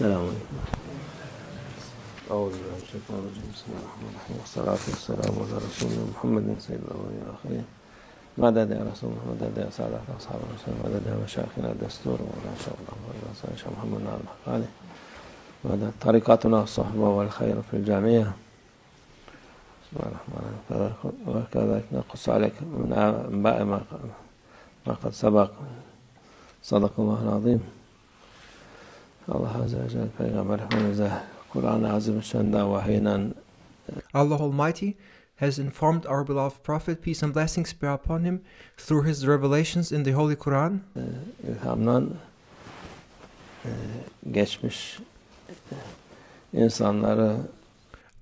السلام عليكم. أعوذ بالله من الشيطان الرجيم. بسم الله الرحمن الرحيم. والصلاة والسلام على رسولنا محمد سيد الأولين والآخرين. مدد يا رسول الله، مدد يا سادة أصحاب الرسول، مدد يا مشايخنا الدستور، وما شاء الله وإلى شيخ محمد الحقاني، مدد طريقتنا الصحبة والخير في الجميع. بسم الله الرحمن الرحيم. وكذلك نقص عليك من أنباء ما قد سبق. صدق الله العظيم. Allah Azze ve Celle Peygamber Efendimiz'e Kur'an-ı Azimüşşan'da vahiyden Allah Almighty has informed our beloved Prophet, peace and blessings be upon him, through his revelations in the Holy Quran, ilhamdan geçmiş insanları,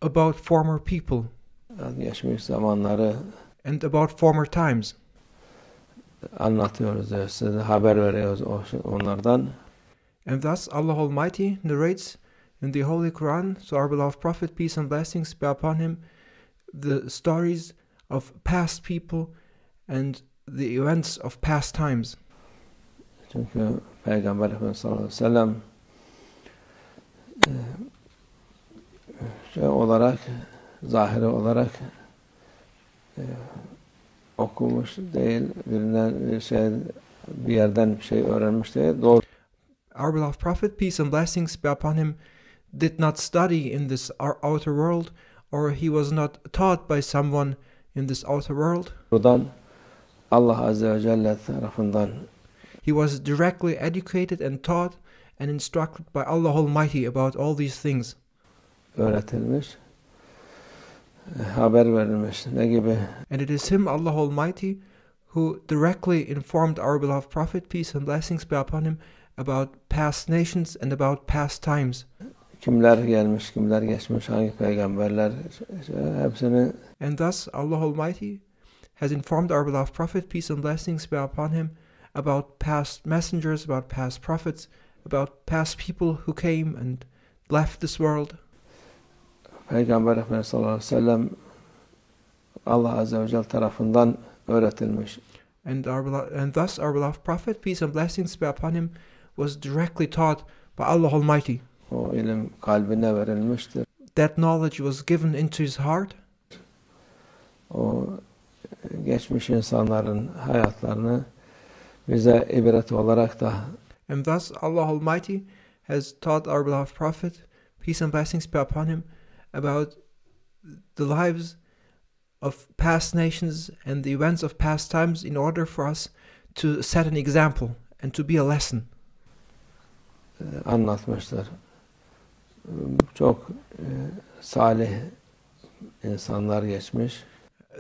about former people geçmiş zamanları and about former times. Anlatıyoruz diyor, size haber veriyoruz onlardan. And thus Allah Almighty narrates in the Holy Quran, so our beloved Prophet, peace and blessings be upon him, the stories of past people and the events of past times. Çünkü Peygamber Efendimiz sallallahu aleyhi ve sellem olarak, zahiri olarak okumuş değil, bir yerden bir şey öğrenmiş değil. Doğru. Our beloved Prophet, peace and blessings be upon him, did not study in this outer world, or he was not taught by someone in this outer world. Buradan Allah Azze ve Celle tarafından he was directly educated and taught and instructed by Allah Almighty about all these things. Öğretilmiş, haber verilmiş. Ne gibi? And it is him, Allah Almighty, who directly informed our beloved Prophet, peace and blessings be upon him, about past nations and about past times. Kimler gelmiş, kimler geçmiş, hangi peygamberler, hepsini. And thus Allah Almighty has informed our beloved Prophet, peace and blessings be upon him, about past messengers, about past prophets, about past people who came and left this world. Peygamber Efendimiz sallallahu aleyhi ve sellem Allah Azze ve Celle tarafından öğretilmiş. And thus our beloved Prophet, peace and blessings be upon him, was directly taught by Allah Almighty. O ilim kalbine verilmiştir. That knowledge was given into his heart. O geçmiş insanların hayatlarını bize ibret olarak da. And thus Allah Almighty has taught our beloved Prophet, peace and blessings be upon him, about the lives of past nations and the events of past times, in order for us to set an example and to be a lesson. Anlatmışlar. Çok salih insanlar geçmiş.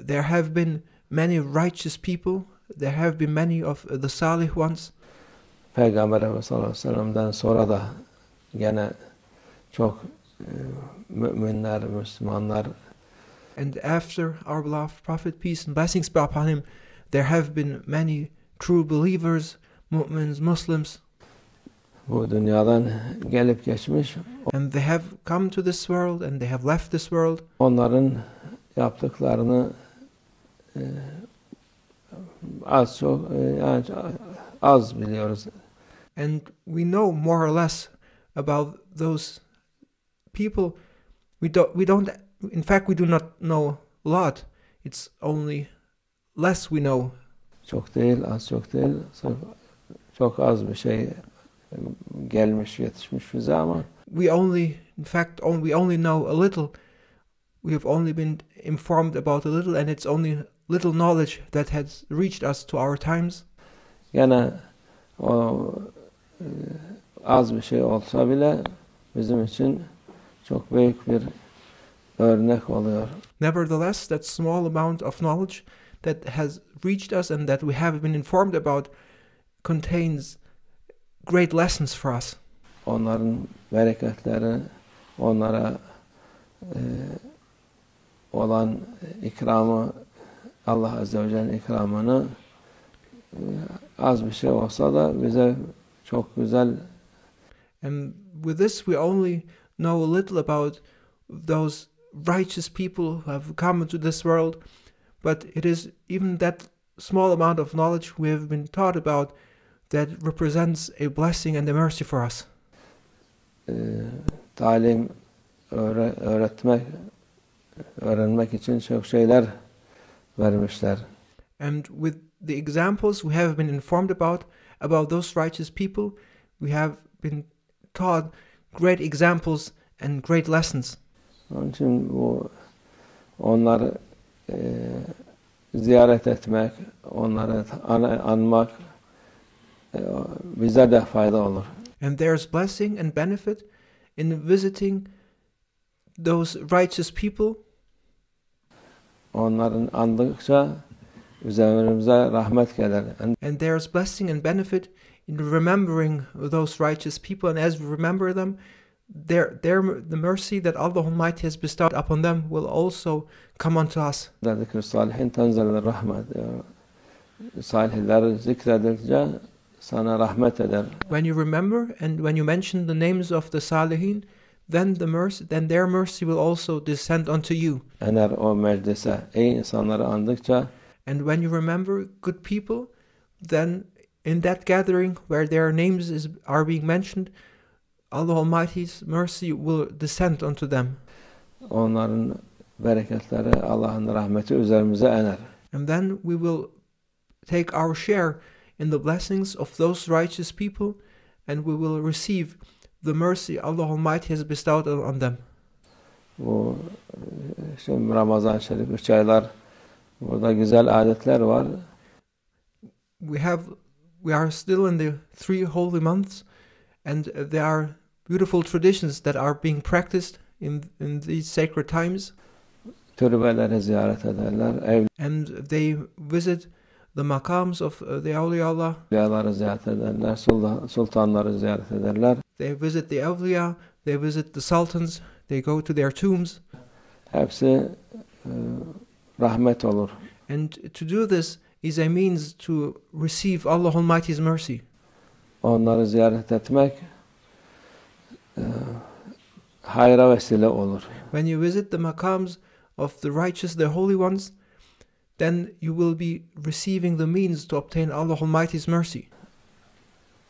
There have been many righteous people. There have been many of the salih ones. Peygamber Efendimiz sallallahu aleyhi ve sellem'den sonra da gene çok müminler, Müslümanlar. And after our beloved Prophet, peace and blessings be upon him, there have been many true believers, mu'mins, Muslims. Bu dünyadan gelip geçmiş. And they have come to this world and they have left this world. Onların yaptıklarını az biliyoruz. And we know more or less about those people. We don't. In fact, we do not know a lot. It's only less we know. Çok değil, az çok değil. Çok az bir şey gelmiş, yetişmiş bize ama. We only know a little. We have only been informed about a little, and it's only little knowledge that has reached us to our times. Gene o az bir şey olsa bile bizim için çok büyük bir örnek oluyor. Nevertheless, that small amount of knowledge that has reached us and that we have been informed about contains great lessons for us. Onların bereketleri, onlara olan ikramı, Allah Azze ve Celle'nin ikramını az bir şey olsa da bize çok güzel. And with this we only know a little about those righteous people who have come into this world, but it is even that small amount of knowledge we have been taught about that represents a blessing and a mercy for us. talim öğrenmek için çok şeyler vermişler. And with the examples we have been informed about those righteous people, we have been taught great examples and great lessons. Onun için onları ziyaret etmek, onları anmak bize de fayda olur. And there's blessing and benefit in visiting those righteous people. Onların andıkça üzerimize rahmet gelir. And there's blessing and benefit in remembering those righteous people. And as we remember them, the mercy that Allah Almighty has bestowed upon them will also come unto us. Zikr-i salihin tenzelir rahmet diyor. Salihler zikredildikçe sana rahmet eder. When you remember and when you mention the names of the salihin, then their mercy will also descend unto you. Eğer o meclise iyi insanları andıkça, and when you remember good people, then in that gathering where their names are being mentioned, Allah Almighty's mercy will descend unto them. Onların bereketleri, Allah'ın rahmeti üzerimize iner. And then we will take our share in the blessings of those righteous people, and we will receive the mercy Allah Almighty has bestowed on them. Bu şimdi Ramazan Şerif 3 aylar, burada güzel adetler var. We are still in the 3 holy months, and there are beautiful traditions that are being practiced in these sacred times. Türbeleri ziyaret ederler. And they visit the Maqams of the awliya. Evliyaları ziyaret ederler. Sultanları ziyaret ederler. They visit the awliya, they visit the sultans, they go to their tombs. Hepsi rahmet olur. And to do this is a means to receive Allah Almighty's mercy. Onları ziyaret etmek hayra vesile olur. When you visit the Maqams of the righteous, the holy ones, then you will be receiving the means to obtain Allah Almighty's mercy.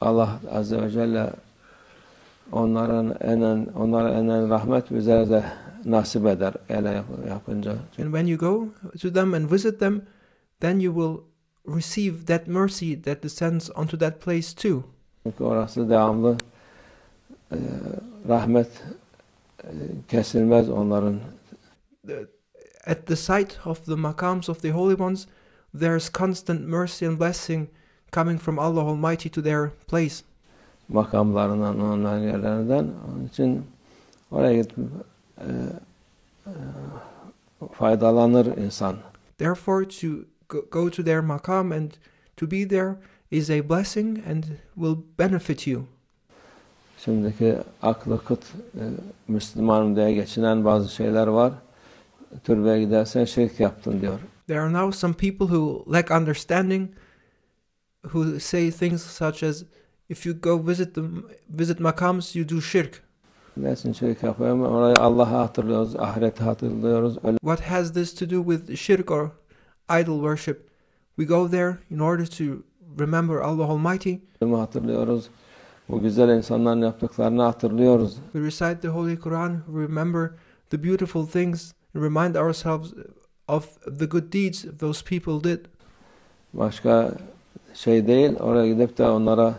Allah Azze ve Celle onlara enen rahmet bize de nasip eder öyle yapınca. And when you go to them and visit them, then you will receive that mercy that descends onto that place too. Çünkü orası devamlı rahmet kesilmez onların. At the site of the Maqams of the holy ones, there's constant mercy and blessing coming from Allah Almighty to their place. Makamlarından, onların yerlerinden. Onun için oraya gidip faydalanır insan. Therefore, to go to their Maqam and to be there is a blessing and will benefit you. Şimdiki aklı kıt Müslümanım diye geçinen bazı şeyler var. Türbeye gidersen şirk yaptın diyor. There are now some people who lack understanding, who say things such as, if you go visit Maqams, you do shirk. Nesin şirk yapıyorum? Orayı Allah'ı hatırlıyoruz, ahireti hatırlıyoruz. What has this to do with shirk or idol worship? We go there in order to remember Allah Almighty. Hatırlıyoruz. Bu güzel insanların yaptıklarını hatırlıyoruz. We recite the Holy Quran, remember the beautiful things, and remind ourselves of the good deeds those people did. Başka şey değil, oraya gidip de onlara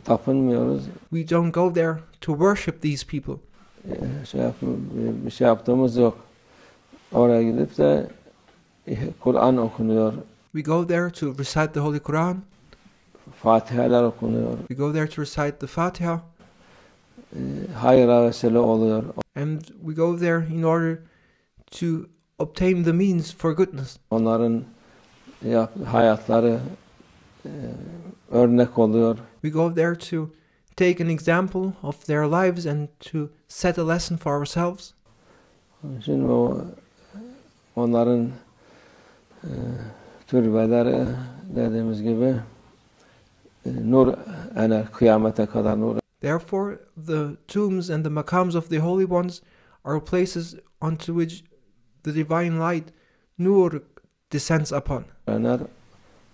tapınmıyoruz. We don't go there to worship these people. Bir şey yaptığımız yok. Oraya gidip de Kur'an okunuyor. We go there to recite the Holy Quran. Fatihalar okunuyor. We go there to recite the Fatiha. Hayra vesile oluyor. And we go there in order to obtain the means for goodness. Onların hayatları örnek oluyor. We go there to take an example of their lives and to set a lesson for ourselves. Şimdi onların türbeleri dediğimiz gibi nur ener, kıyamete kadar nur. Therefore, the tombs and the Maqams of the holy ones are places onto which the divine light, nur, descends upon. Ener,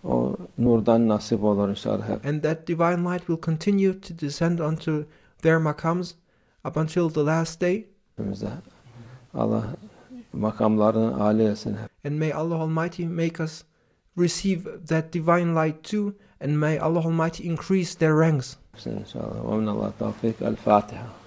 o nurdan nasip olur inşallah. And that divine light will continue to descend onto their maqams up until the last day. Allah makamlarını âli etsin. And may Allah Almighty make us receive that divine light too, and may Allah Almighty increase their ranks. İnşallah. Ve minallah tevfik. El Fatiha.